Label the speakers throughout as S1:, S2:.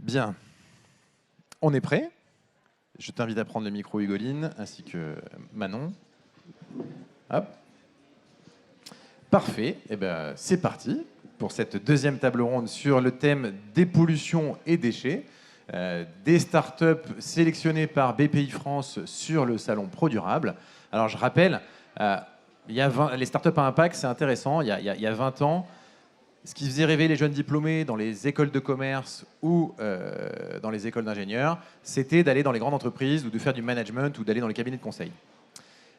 S1: Bien, on est prêt. Je t'invite à prendre le micro, Hugoline, ainsi que Manon. Hop. Parfait, eh ben, c'est parti pour cette deuxième table ronde sur le thème des pollutions et déchets. Des startups sélectionnées par BPI France sur le salon ProDurable. Alors je rappelle, les startups à impact, c'est intéressant. Il y a 20 ans, ce qui faisait rêver les jeunes diplômés dans les écoles de commerce ou dans les écoles d'ingénieurs, c'était d'aller dans les grandes entreprises ou de faire du management ou d'aller dans les cabinets de conseil.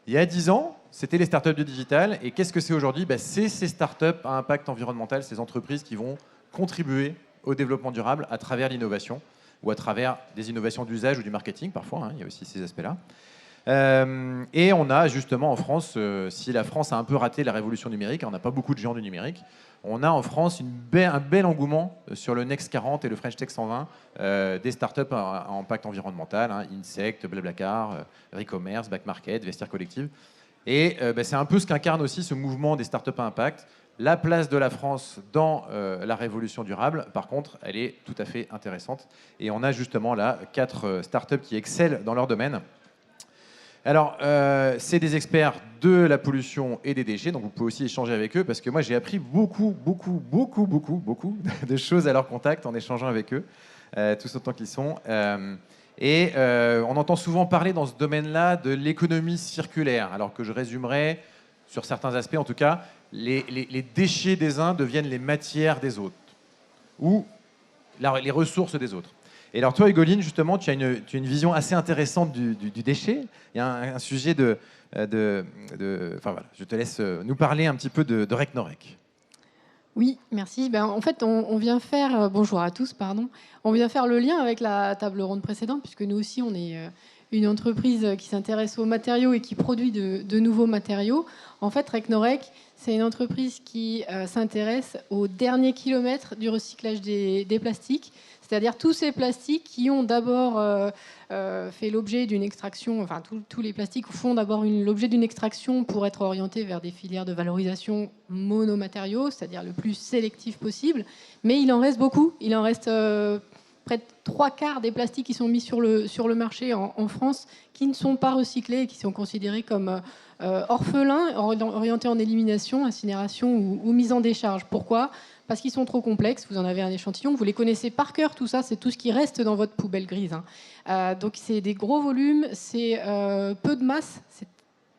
S1: Il y a 10 ans, c'était les startups du digital. Et qu'est-ce que c'est aujourd'hui ? C'est ces startups à impact environnemental, ces entreprises qui vont contribuer au développement durable à travers l'innovation ou à travers des innovations d'usage ou du marketing parfois. Il y a aussi ces aspects-là. Et on a justement en France, si la France a un peu raté la révolution numérique, on n'a pas beaucoup de géants du numérique, on a en France un bel engouement sur le Next 40 et le French Tech 120 des startups à impact environnemental, Insect, Blablacar, Recommerce, Back Market, Vestiaire Collective. Et c'est un peu ce qu'incarne aussi ce mouvement des startups à impact. La place de la France dans la révolution durable, par contre, elle est tout à fait intéressante. Et on a justement là 4 startups qui excellent dans leur domaine. Alors, c'est des experts de la pollution et des déchets, donc vous pouvez aussi échanger avec eux, parce que moi j'ai appris beaucoup de choses à leur contact en échangeant avec eux, tous autant qu'ils sont. On entend souvent parler dans ce domaine-là de l'économie circulaire, alors que je résumerai, sur certains aspects en tout cas, les déchets des uns deviennent les matières des autres, ou les ressources des autres. Et alors toi, Hugoline, justement, tu as une vision assez intéressante du déchet. Il y a un sujet enfin, voilà, je te laisse nous parler un petit peu de Recnorec.
S2: Oui, merci. En fait, on vient faire, bonjour à tous, pardon. On vient faire le lien avec la table ronde précédente, puisque nous aussi, on est une entreprise qui s'intéresse aux matériaux et qui produit de nouveaux matériaux. En fait, Recnorec, c'est une entreprise qui s'intéresse au dernier kilomètre du recyclage des plastiques, c'est-à-dire tous ces plastiques qui ont d'abord fait l'objet d'une extraction, enfin tous les plastiques font d'abord l'objet d'une extraction pour être orientés vers des filières de valorisation monomatériaux, c'est-à-dire le plus sélectif possible, mais il en reste beaucoup, il en reste près de 3/4 des plastiques qui sont mis sur le marché en France qui ne sont pas recyclés et qui sont considérés comme orphelins, orientés en élimination, incinération ou mise en décharge. Pourquoi ? Parce qu'ils sont trop complexes, vous en avez un échantillon, vous les connaissez par cœur, tout ça, c'est tout ce qui reste dans votre poubelle grise. Donc c'est des gros volumes, c'est peu de masse, c'est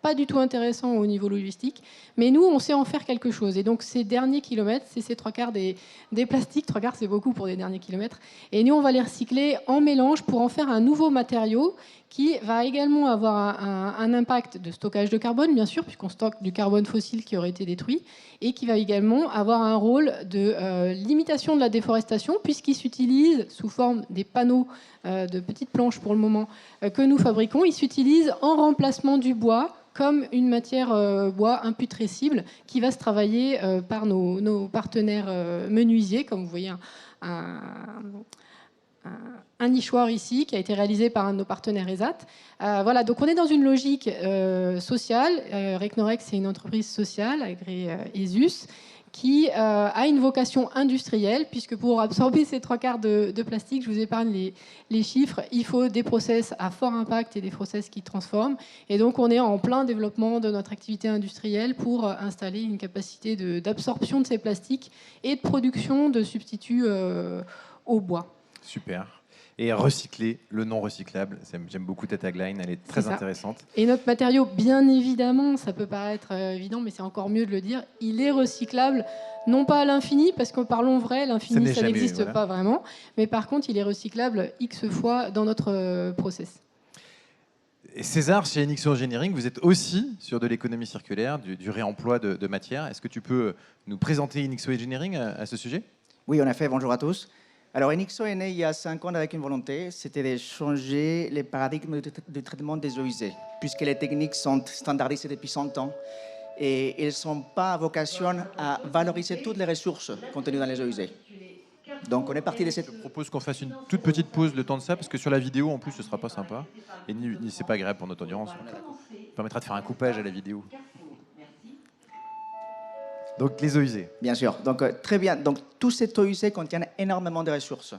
S2: pas du tout intéressant au niveau logistique, mais nous, on sait en faire quelque chose. Et donc ces derniers kilomètres, c'est ces 3/4 des plastiques, 3/4 c'est beaucoup pour des derniers kilomètres, et nous, on va les recycler en mélange pour en faire un nouveau matériau qui va également avoir un impact de stockage de carbone, bien sûr, puisqu'on stocke du carbone fossile qui aurait été détruit, et qui va également avoir un rôle de limitation de la déforestation, puisqu'il s'utilise sous forme des panneaux de petites planches pour le moment que nous fabriquons. Il s'utilise en remplacement du bois comme une matière bois imputrescible qui va se travailler par nos partenaires menuisiers, comme vous voyez un nichoir ici qui a été réalisé par un de nos partenaires ESAT. Voilà, donc on est dans une logique sociale. Recnorec, c'est une entreprise sociale agréée ESUS qui a une vocation industrielle, puisque pour absorber ces 3/4 de plastique, je vous épargne les chiffres, il faut des process à fort impact et des process qui transforment. Et donc on est en plein développement de notre activité industrielle pour installer une capacité d'absorption de ces plastiques et de production de substituts au bois.
S1: Super. Et recycler le non recyclable, j'aime beaucoup ta tagline, elle est très intéressante.
S2: Et notre matériau, bien évidemment, ça peut paraître évident, mais c'est encore mieux de le dire, il est recyclable, non pas à l'infini, parce que parlons vrai, l'infini, ça n'existe pas vraiment, mais par contre, il est recyclable X fois dans notre process.
S1: Et César, chez Enixo Engineering, vous êtes aussi sur de l'économie circulaire, du réemploi de matières. Est-ce que tu peux nous présenter Enixo Engineering à ce sujet ?
S3: Oui, en effet, bonjour à tous. Alors, Enixo est né il y a 5 ans avec une volonté, c'était de changer les paradigmes de traitement des eaux usées, puisque les techniques sont standardisées depuis 100 ans et elles ne sont pas à vocation à valoriser toutes les ressources contenues dans les eaux usées. Donc, on est parti de cette...
S1: Je propose qu'on fasse une toute petite pause le temps de ça, parce que sur la vidéo, en plus, ce ne sera pas sympa. Et c'est pas agréable pour notre audience. Ça permettra de faire un coupage à la vidéo. Donc, les eaux usées.
S3: Bien sûr. Donc, très bien. Donc, tous ces eaux usées contiennent énormément de ressources.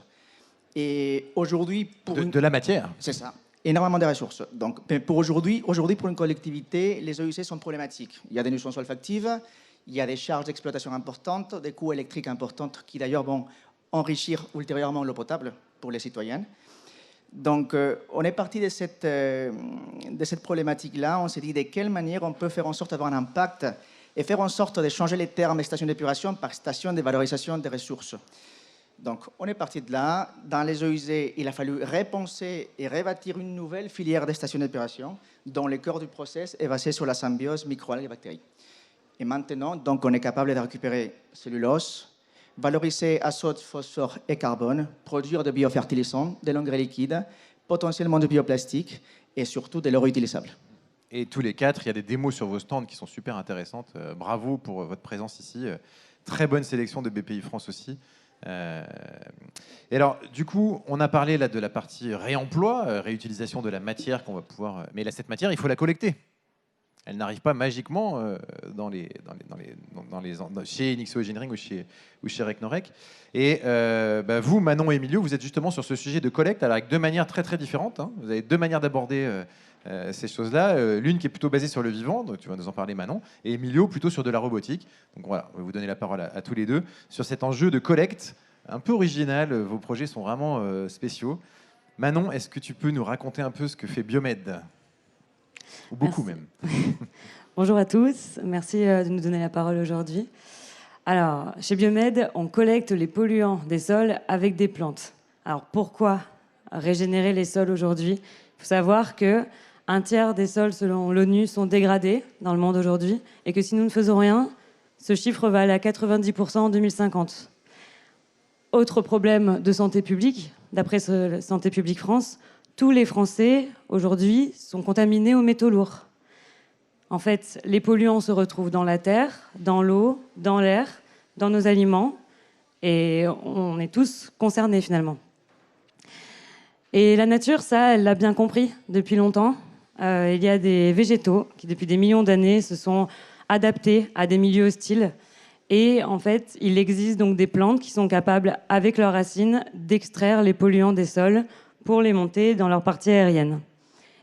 S3: Et aujourd'hui,
S1: de la matière.
S3: c'est ça, énormément de ressources. Donc, pour aujourd'hui, pour une collectivité, les eaux usées sont problématiques. Il y a des nuisances olfactives, il y a des charges d'exploitation importantes, des coûts électriques importants qui d'ailleurs vont enrichir ultérieurement l'eau potable pour les citoyens. Donc, on est parti de cette problématique-là. On s'est dit de quelle manière on peut faire en sorte d'avoir un impact et faire en sorte de changer les termes station d'épuration par station de valorisation des ressources. Donc, on est parti de là. Dans les eaux usées, il a fallu repenser et rebâtir une nouvelle filière de stations d'épuration dont le cœur du process est basé sur la symbiose microalgues et bactéries. Et maintenant, donc, on est capable de récupérer cellulose, valoriser azote, phosphore et carbone, produire de biofertilisants, de l'engrais liquide, potentiellement du bioplastique et surtout de l'eau réutilisable.
S1: Et tous les quatre, il y a des démos sur vos stands qui sont super intéressantes. Bravo pour votre présence ici. Très bonne sélection de BPI France aussi. Et alors, du coup, on a parlé là de la partie réemploi, réutilisation de la matière qu'on va pouvoir. Mais là, cette matière, il faut la collecter. Elle n'arrive pas magiquement chez Enixo Engineering ou chez Recnorec. Et vous, Manon et Emilio, vous êtes justement sur ce sujet de collecte, alors avec deux manières très très différentes. Hein. Vous avez deux manières d'aborder ces choses-là. L'une qui est plutôt basée sur le vivant, donc tu vas nous en parler, Manon, et Emilio plutôt sur de la robotique. Donc voilà, on va vous donner la parole à tous les deux sur cet enjeu de collecte un peu original. Vos projets sont vraiment spéciaux. Manon, est-ce que tu peux nous raconter un peu ce que fait Biomed ? Ou beaucoup même.
S4: Bonjour à tous, merci de nous donner la parole aujourd'hui. Alors, chez Biomed, on collecte les polluants des sols avec des plantes. Alors, pourquoi régénérer les sols aujourd'hui ? Il faut savoir qu'un tiers des sols, selon l'ONU, sont dégradés dans le monde aujourd'hui, et que si nous ne faisons rien, ce chiffre va aller à 90% en 2050. Autre problème de santé publique, d'après Santé publique France, tous les Français, aujourd'hui, sont contaminés aux métaux lourds. En fait, les polluants se retrouvent dans la terre, dans l'eau, dans l'air, dans nos aliments, et on est tous concernés finalement. Et la nature, ça, elle l'a bien compris depuis longtemps. Il y a des végétaux qui, depuis des millions d'années, se sont adaptés à des milieux hostiles. Et en fait, il existe donc des plantes qui sont capables, avec leurs racines, d'extraire les polluants des sols pour les monter dans leur partie aérienne.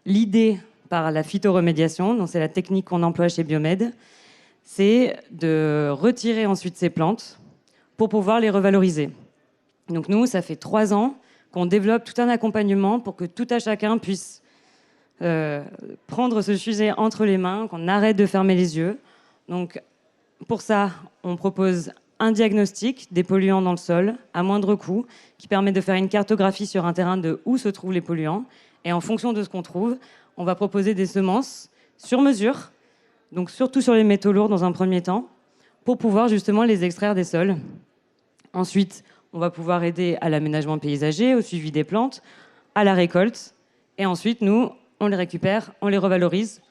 S4: L'idée, par la phytoremédiation, donc c'est la technique qu'on emploie chez Biomed, c'est de retirer ensuite ces plantes pour pouvoir les revaloriser. Donc nous, ça fait 3 ans qu'on développe tout un accompagnement pour que tout à chacun puisse prendre ce sujet entre les mains, qu'on arrête de fermer les yeux. Donc pour ça, on propose un diagnostic des polluants dans le sol à moindre coût qui permet de faire une cartographie sur un terrain de où se trouvent les polluants. Et en fonction de ce qu'on trouve, on va proposer des semences sur mesure, donc surtout sur les métaux lourds dans un premier temps, pour pouvoir justement les extraire des sols. Ensuite, on va pouvoir aider à l'aménagement paysager, au suivi des plantes, à la récolte. Et ensuite, nous, on les récupère, on les revalorise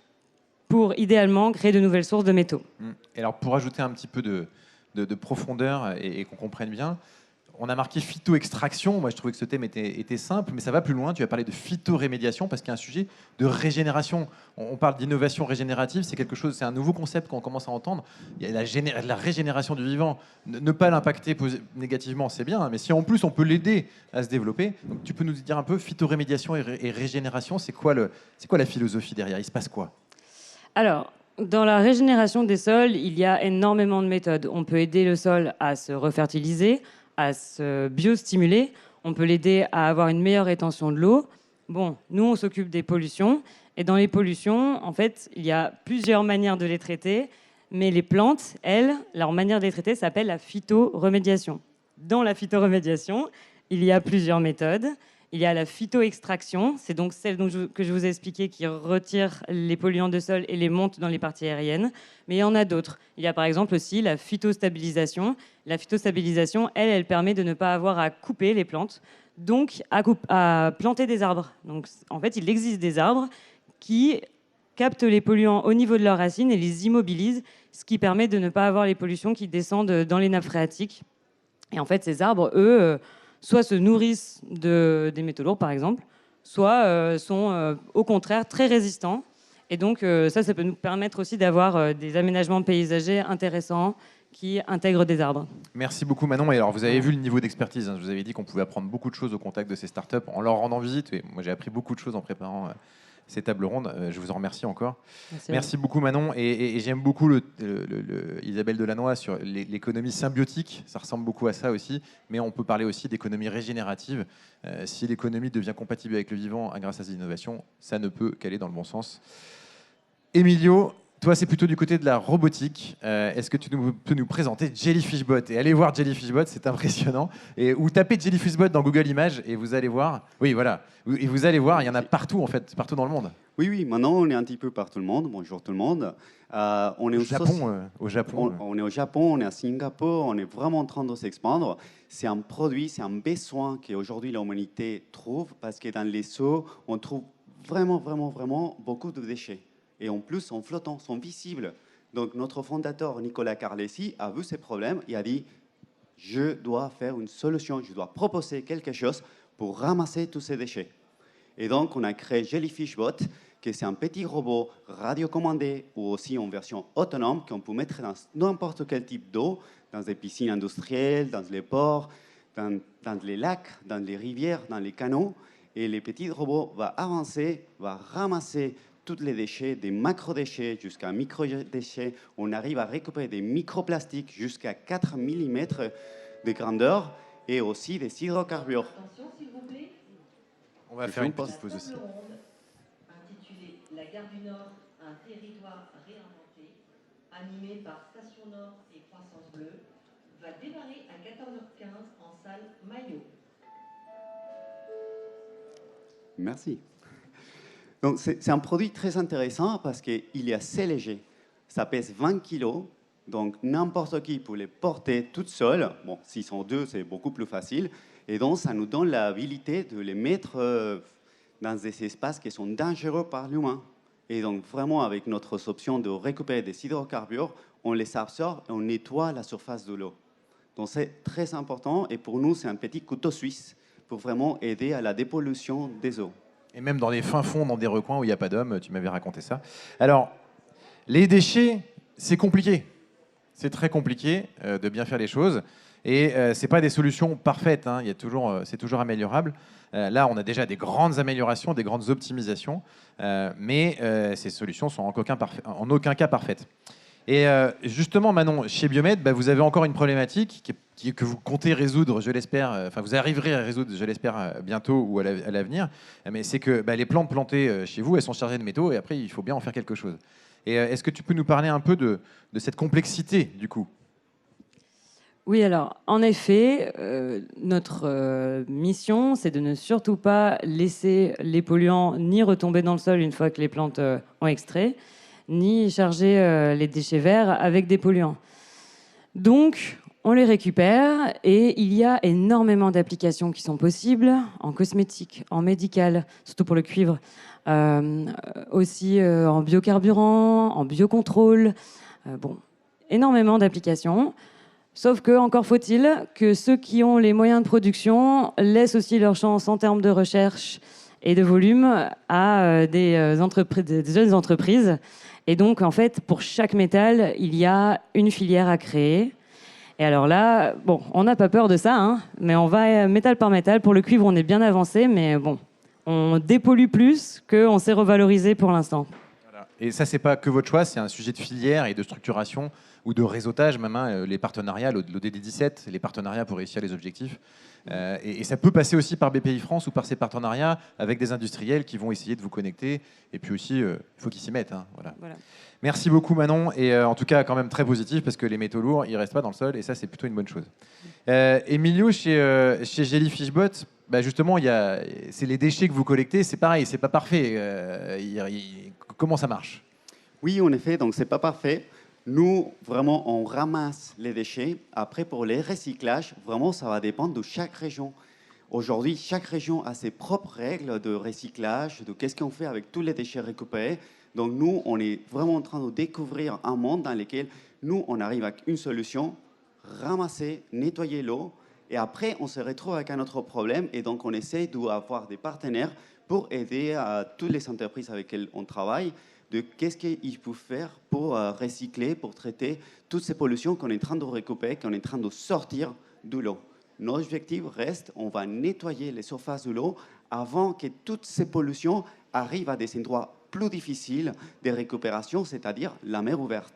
S4: pour idéalement créer de nouvelles sources de métaux.
S1: Et alors, pour ajouter un petit peu de profondeur et qu'on comprenne bien, on a marqué phytoextraction. Moi, je trouvais que ce thème était simple, mais ça va plus loin. Tu vas parler de phytorémédiation parce qu'il y a un sujet de régénération. On parle d'innovation régénérative. C'est quelque chose, c'est un nouveau concept qu'on commence à entendre. Il y a la régénération du vivant. Ne pas l'impacter négativement, c'est bien. Mais si en plus on peut l'aider à se développer, donc tu peux nous dire un peu phytorémédiation et régénération. C'est quoi la philosophie derrière ? Il se passe quoi ?
S4: Alors, dans la régénération des sols, il y a énormément de méthodes. On peut aider le sol à se refertiliser, à se biostimuler. On peut l'aider à avoir une meilleure rétention de l'eau. Bon, nous, on s'occupe des pollutions. Et dans les pollutions, en fait, il y a plusieurs manières de les traiter. Mais les plantes, elles, leur manière de les traiter s'appelle la phytoremédiation. Dans la phytoremédiation, il y a plusieurs méthodes. Il y a la phytoextraction, c'est donc celle que je vous ai expliqué qui retire les polluants de sol et les monte dans les parties aériennes. Mais il y en a d'autres. Il y a par exemple aussi la phytostabilisation. La phytostabilisation, elle permet de ne pas avoir à couper les plantes, donc à planter des arbres. Donc en fait, il existe des arbres qui captent les polluants au niveau de leurs racines et les immobilisent, ce qui permet de ne pas avoir les pollutions qui descendent dans les nappes phréatiques. Et en fait, ces arbres, eux, soit se nourrissent des métaux lourds, par exemple, soit sont au contraire très résistants. Et donc ça peut nous permettre aussi d'avoir des aménagements paysagers intéressants qui intègrent des arbres.
S1: Merci beaucoup Manon. Et alors vous avez vu le niveau d'expertise. Hein. Je vous avais dit qu'on pouvait apprendre beaucoup de choses au contact de ces startups en leur rendant visite. Et moi j'ai appris beaucoup de choses en préparant ces tables rondes. Je vous en remercie encore. Merci beaucoup Manon. Et j'aime beaucoup Isabelle Delannoy sur l'économie symbiotique. Ça ressemble beaucoup à ça aussi. Mais on peut parler aussi d'économie régénérative. Si l'économie devient compatible avec le vivant grâce à ces innovations, ça ne peut qu'aller dans le bon sens. Emilio, toi, c'est plutôt du côté de la robotique. Est-ce que tu peux nous présenter Jellyfishbot? Et allez voir Jellyfishbot, c'est impressionnant. Ou tapez Jellyfishbot dans Google Images et vous allez voir. Oui, voilà. Et vous allez voir, il y en a partout, en fait, partout dans le monde.
S5: Oui, maintenant, on est un petit peu par tout le monde. Bonjour tout le monde. On est
S1: au Japon.
S5: On est au Japon, on est à Singapour, on est vraiment en train de s'expandre. C'est un produit, c'est un besoin qu'aujourd'hui l'humanité trouve parce que dans les seaux, on trouve vraiment beaucoup de déchets. Et en plus, sont flottants, sont visibles. Donc, notre fondateur, Nicolas Carlesi, a vu ces problèmes et a dit « Je dois faire une solution, je dois proposer quelque chose pour ramasser tous ces déchets. » Et donc, on a créé Jellyfishbot, qui c'est un petit robot radiocommandé ou aussi en version autonome qu'on peut mettre dans n'importe quel type d'eau, dans des piscines industrielles, dans les ports, dans les lacs, dans les rivières, dans les canaux. Et le petit robot va avancer, va ramasser tous les déchets, des macro-déchets jusqu'à micro-déchets. On arrive à récupérer des microplastiques jusqu'à 4 mm de grandeur et aussi des hydrocarbures.
S6: Attention, s'il vous plaît.
S1: On va faire une petite pause aussi.
S6: Intitulée La gare du Nord, un territoire réinventé, animée par Station Nord et Croissance Bleue, va démarrer à 14h15 en salle Maillot.
S5: Merci. Donc, c'est un produit très intéressant parce qu'il est assez léger. Ça pèse 20 kg, donc n'importe qui peut les porter toute seule. Bon, s'ils sont deux, c'est beaucoup plus facile. Et donc, ça nous donne l'habilité de les mettre dans des espaces qui sont dangereux par l'humain. Et donc, vraiment, avec notre option de récupérer des hydrocarbures, on les absorbe et on nettoie la surface de l'eau. Donc, c'est très important. Et pour nous, c'est un petit couteau suisse pour vraiment aider à la dépollution des eaux.
S1: Et même dans les fins fonds, dans des recoins où il n'y a pas d'hommes, tu m'avais raconté ça. Alors, les déchets, c'est compliqué. C'est très compliqué de bien faire les choses. Et ce n'est pas des solutions parfaites. Hein. C'est toujours améliorable. Là, on a déjà des grandes améliorations, des grandes optimisations. Mais ces solutions sont en aucun cas parfaites. Et justement, Manon, chez Biomed, vous avez encore une problématique que vous comptez résoudre, je l'espère, vous arriverez à résoudre, je l'espère, bientôt ou à l'avenir, mais c'est que les plantes plantées chez vous, elles sont chargées de métaux et après, il faut bien en faire quelque chose. Et est-ce que tu peux nous parler un peu de cette complexité, du coup?
S4: Oui, alors, en effet, notre mission, c'est de ne surtout pas laisser les polluants ni retomber dans le sol une fois que les plantes ont extrait, ni charger les déchets verts avec des polluants. Donc, on les récupère et il y a énormément d'applications qui sont possibles en cosmétique, en médical, surtout pour le cuivre, aussi en biocarburant, en biocontrôle, énormément d'applications. Sauf que, encore faut-il que ceux qui ont les moyens de production laissent aussi leur chance en termes de recherche et de volume à des jeunes entreprises. Et donc, en fait, pour chaque métal, il y a une filière à créer. Et alors là, on n'a pas peur de ça, hein, mais on va métal par métal. Pour le cuivre, on est bien avancé, mais on dépollue plus qu'on s'est revalorisé pour l'instant.
S1: Voilà. Et ça, c'est pas que votre choix, c'est un sujet de filière et de structuration ou de réseautage, même les partenariats, l'ODD 17, les partenariats pour réussir les objectifs. Et ça peut passer aussi par BPI France ou par ces partenariats avec des industriels qui vont essayer de vous connecter. Et puis aussi, il faut qu'ils s'y mettent. Hein, voilà. Merci beaucoup Manon. Et en tout cas, quand même très positif parce que les métaux lourds, ils ne restent pas dans le sol. Et ça, c'est plutôt une bonne chose. Emilio, chez Jellyfishbot, justement, c'est les déchets que vous collectez. C'est pareil, c'est pas parfait. Comment ça marche?
S5: Oui, en effet, donc c'est pas parfait. Nous, vraiment, on ramasse les déchets. Après, pour les recyclages, vraiment, ça va dépendre de chaque région. Aujourd'hui, chaque région a ses propres règles de recyclage, de qu'est-ce qu'on fait avec tous les déchets récupérés. Donc, nous, on est vraiment en train de découvrir un monde dans lequel nous, on arrive avec une solution, ramasser, nettoyer l'eau. Et après, on se retrouve avec un autre problème. Et donc, on essaie d'avoir des partenaires pour aider à toutes les entreprises avec lesquelles on travaille de qu'est-ce qu'il faut faire pour recycler, pour traiter toutes ces pollutions qu'on est en train de récupérer, qu'on est en train de sortir de l'eau. Notre objectif reste, on va nettoyer les surfaces de l'eau avant que toutes ces pollutions arrivent à des endroits plus difficiles de récupération, c'est-à-dire la mer ouverte.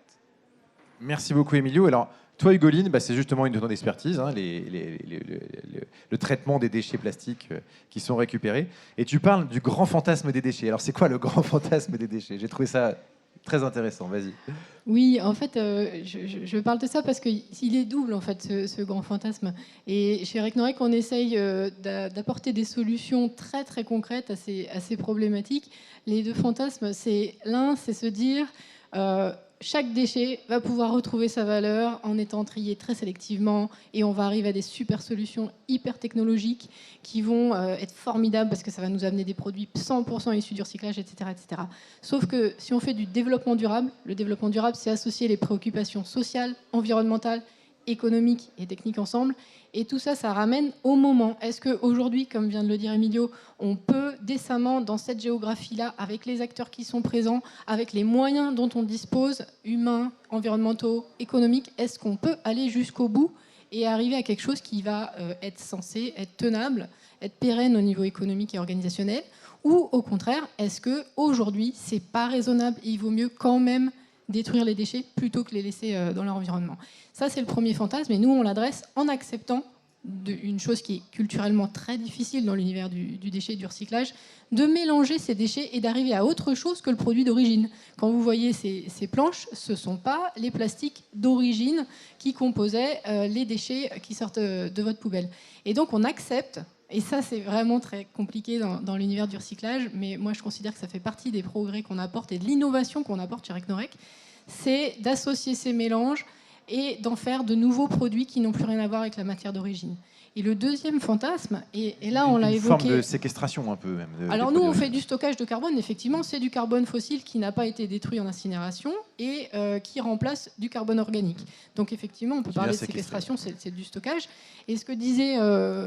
S1: Merci beaucoup, Emilio. Alors, toi, Hugoline, c'est justement une de ton expertise, hein, le traitement des déchets plastiques qui sont récupérés. Et tu parles du grand fantasme des déchets. Alors, c'est quoi le grand fantasme des déchets? J'ai trouvé ça très intéressant. Vas-y.
S2: Oui, en fait, je parle de ça parce qu'il est double, en fait, ce grand fantasme. Et chez Recnorec, on essaye d'apporter des solutions très, très concrètes à ces problématiques. Les deux fantasmes, l'un, c'est se dire... chaque déchet va pouvoir retrouver sa valeur en étant trié très sélectivement et on va arriver à des super solutions hyper technologiques qui vont être formidables parce que ça va nous amener des produits 100% issus du recyclage, etc., etc. Sauf que si on fait du développement durable, le développement durable, c'est associer les préoccupations sociales, environnementales, économiques et techniques ensemble. Et tout ça, ça ramène au moment. Est-ce qu'aujourd'hui, comme vient de le dire Emilio, on peut décemment, dans cette géographie-là, avec les acteurs qui sont présents, avec les moyens dont on dispose, humains, environnementaux, économiques, est-ce qu'on peut aller jusqu'au bout et arriver à quelque chose qui va être censé être tenable, être pérenne au niveau économique et organisationnel? Ou au contraire, est-ce qu'aujourd'hui, c'est pas raisonnable et il vaut mieux quand même détruire les déchets plutôt que les laisser dans leur environnement? Ça, c'est le premier fantasme, et nous, on l'adresse en acceptant une chose qui est culturellement très difficile dans l'univers du déchet et du recyclage, de mélanger ces déchets et d'arriver à autre chose que le produit d'origine. Quand vous voyez ces planches, ce ne sont pas les plastiques d'origine qui composaient les déchets qui sortent de votre poubelle. Et donc, on accepte, et ça, c'est vraiment très compliqué dans l'univers du recyclage, mais moi, je considère que ça fait partie des progrès qu'on apporte et de l'innovation qu'on apporte chez Recnorec, c'est d'associer ces mélanges et d'en faire de nouveaux produits qui n'ont plus rien à voir avec la matière d'origine. Et le deuxième fantasme, et là on l'a évoqué...
S1: Une forme de séquestration un peu même.
S2: Alors nous on fait du stockage de carbone, effectivement c'est du carbone fossile qui n'a pas été détruit en incinération et qui remplace du carbone organique. Donc effectivement on peut parler de séquestration, c'est du stockage. Et ce que disait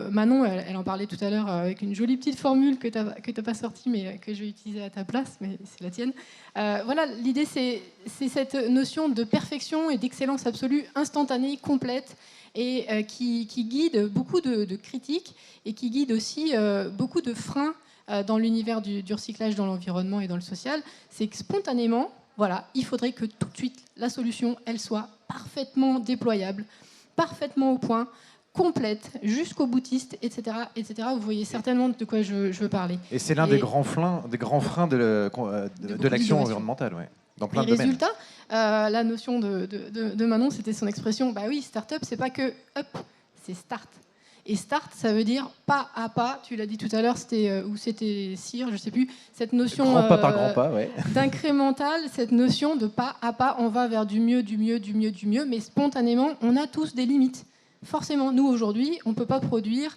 S2: Manon, elle en parlait tout à l'heure avec une jolie petite formule que tu n'as pas sortie mais que je vais utiliser à ta place, mais c'est la tienne. Voilà, l'idée c'est cette notion de perfection et d'excellence absolue, instantanée, complète, et qui guide beaucoup de critiques et qui guide aussi beaucoup de freins dans l'univers du recyclage dans l'environnement et dans le social. C'est que spontanément, voilà, il faudrait que tout de suite la solution, elle soit parfaitement déployable, parfaitement au point, complète, jusqu'au boutiste, etc., etc. Vous voyez certainement de quoi je veux parler.
S1: Et c'est l'un des grands freins de l'action environnementale, ouais, dans plein de domaines.
S2: Résultat, la notion de Manon, c'était son expression. Bah oui, start-up, c'est pas que up, c'est start. Et start, ça veut dire pas à pas. Tu l'as dit tout à l'heure, c'était Cyr, je sais plus. Cette notion
S1: grand pas par grand pas, ouais.
S2: d'incrémental, cette notion de pas à pas, on va vers du mieux, du mieux, du mieux, du mieux. Mais spontanément, on a tous des limites. Forcément, nous aujourd'hui, on peut pas produire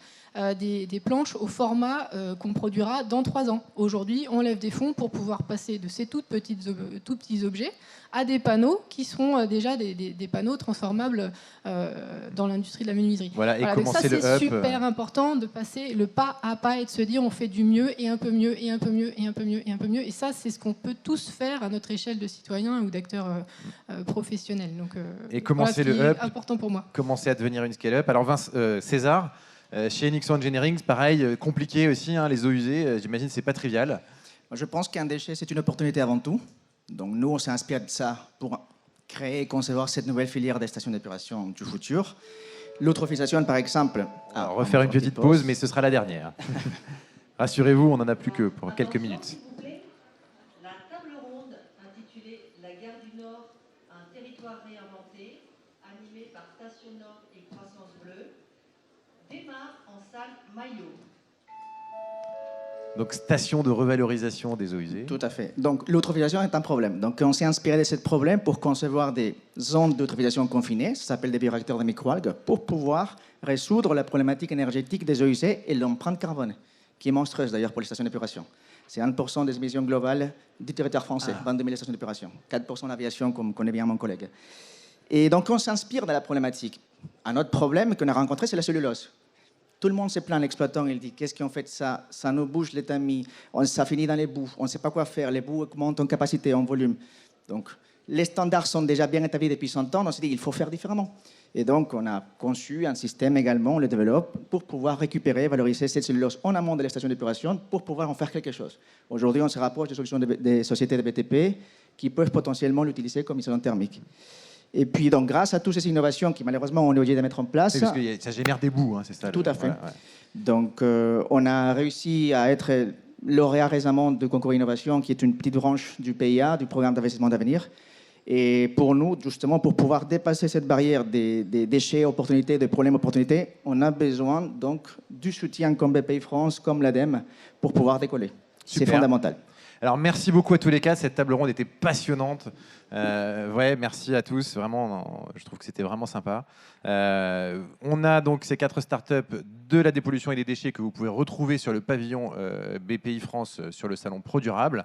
S2: des planches au format qu'on produira dans 3 ans. Aujourd'hui, on lève des fonds pour pouvoir passer de ces tout petits objets à des panneaux qui seront déjà des panneaux transformables dans l'industrie de la menuiserie.
S1: Voilà, et
S2: donc ça,
S1: commencer
S2: c'est super important de passer le pas à pas et de se dire on fait du mieux et un peu mieux et un peu mieux et un peu mieux et un peu mieux. Et ça, c'est ce qu'on peut tous faire à notre échelle de citoyens ou d'acteurs professionnels. Donc,
S1: et commencer le up,
S2: important pour moi.
S1: Commencer à devenir une scale-up. Alors César, chez Enixo Engineering, pareil, compliqué aussi, hein, les eaux usées, j'imagine c'est pas trivial.
S3: Je pense qu'un déchet, c'est une opportunité avant tout. Donc nous, on s'inspire de ça pour créer et concevoir cette nouvelle filière des stations d'épuration du futur. L'eutrophisation, par exemple...
S1: On va refaire une petite pause, mais ce sera la dernière. Rassurez-vous, on n'en a plus que pour quelques minutes.
S6: La table ronde intitulée « La gare du Nord, un territoire réinventé », animée par Station Nord et Croissance Bleue, démarre en salle Maillot.
S1: Donc, station de revalorisation des eaux usées.
S3: Tout à fait. Donc, l'eutrophisation est un problème. Donc, on s'est inspiré de ce problème pour concevoir des zones d'eutrophisation confinées, ça s'appelle des bioréacteurs de microalgues, pour pouvoir résoudre la problématique énergétique des eaux usées et l'empreinte carbone, qui est monstrueuse d'ailleurs pour les stations d'épuration. C'est 1% des émissions globales du territoire français, 22 000 stations d'épuration, 4% de l'aviation, comme connaît bien mon collègue. Et donc, on s'inspire de la problématique. Un autre problème qu'on a rencontré, c'est la cellulose. Tout le monde se plaint, l'exploitant, il dit qu'est-ce qu'on fait de ça? Ça nous bouge les tamis, ça finit dans les bouts, on ne sait pas quoi faire, les bouts augmentent en capacité, en volume. Donc, les standards sont déjà bien établis depuis 100 ans, on s'est dit qu'il faut faire différemment. Et donc, on a conçu un système également, on le développe, pour pouvoir récupérer, valoriser cette cellulose en amont de la station d'épuration pour pouvoir en faire quelque chose. Aujourd'hui, on se rapproche des solutions des sociétés de BTP qui peuvent potentiellement l'utiliser comme isolant thermique. Et puis, donc, grâce à toutes ces innovations qui, malheureusement, on est obligé de mettre en place...
S1: Oui, parce que ça génère des bouts, hein, c'est ça.
S3: Tout à fait.
S1: Ouais, ouais.
S3: Donc, on a réussi à être lauréat récemment de Concours Innovation, qui est une petite branche du PIA, du Programme d'investissement d'avenir. Et pour nous, justement, pour pouvoir dépasser cette barrière des déchets, opportunités, des problèmes, opportunités, on a besoin donc du soutien comme BPI France, comme l'ADEME, pour pouvoir décoller. C'est
S1: Super.
S3: fondamental.
S1: Alors, merci beaucoup à tous les quatre. Cette table ronde était passionnante. Ouais, merci à tous. Vraiment, je trouve que c'était vraiment sympa. On a donc ces 4 startups de la dépollution et des déchets que vous pouvez retrouver sur le pavillon BPI France sur le salon ProDurable.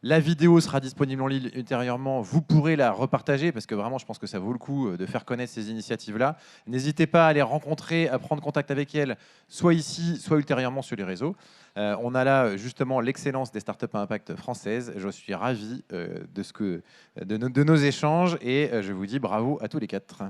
S1: La vidéo sera disponible en ligne ultérieurement. Vous pourrez la repartager parce que vraiment, je pense que ça vaut le coup de faire connaître ces initiatives-là. N'hésitez pas à les rencontrer, à prendre contact avec elles, soit ici, soit ultérieurement sur les réseaux. On a là justement l'excellence des startups à impact françaises. Je suis ravi de nos échanges et je vous dis bravo à tous les 4.